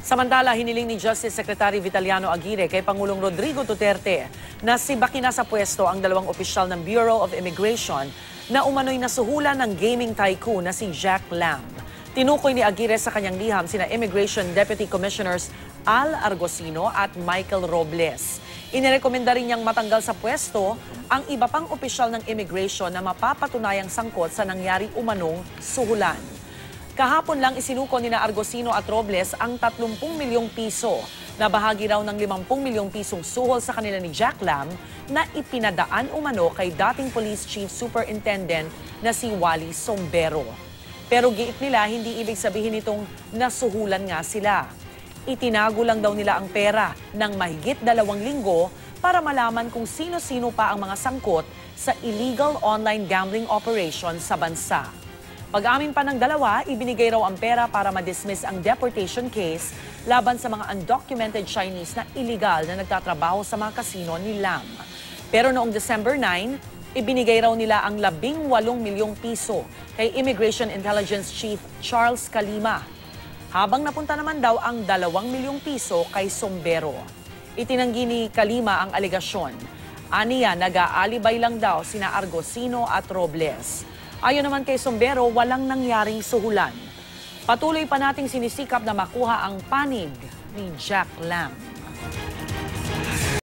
Samantala, hiniling ni Justice Secretary Vitaliano Aguirre kay Pangulong Rodrigo Duterte na sibakin na sa pwesto ang dalawang opisyal ng Bureau of Immigration na umano'y nasuhulan ng gaming tycoon na si Jack Lam. Tinukoy ni Aguirre sa kanyang liham sina Immigration Deputy Commissioners Al Argosino at Michael Robles. Inirekomenda rin niyang matanggal sa pwesto ang iba pang opisyal ng immigration na mapapatunayang sangkot sa nangyari umanong suhulan. Kahapon lang isinuko ni na Argosino at Robles ang 30 milyong piso na bahagi raw ng 50 milyong pisong suhol sa kanila ni Jack Lam na ipinadaan umano kay dating Police Chief Superintendent na si Wally Sombero. Pero giit nila hindi ibig sabihin itong nasuhulan nga sila. Itinago lang daw nila ang pera ng mahigit 2 linggo para malaman kung sino-sino pa ang mga sangkot sa illegal online gambling operation sa bansa. Pag-amin pa ng dalawa, ibinigay raw ang pera para ma-dismiss ang deportation case laban sa mga undocumented Chinese na illegal na nagtatrabaho sa mga kasino ni Lam. Pero noong December 9, ibinigay raw nila ang 18 milyong piso kay Immigration Intelligence Chief Charles Calima. Habang napunta naman daw ang 2 milyong piso kay Sombero. Itinanggi ni Calima ang alegasyon. Aniya, nag-aalibay lang daw sina Argosino at Robles. Ayon naman kay Sombero, walang nangyaring suhulan. Patuloy pa nating sinisikap na makuha ang panig ni Jack Lam.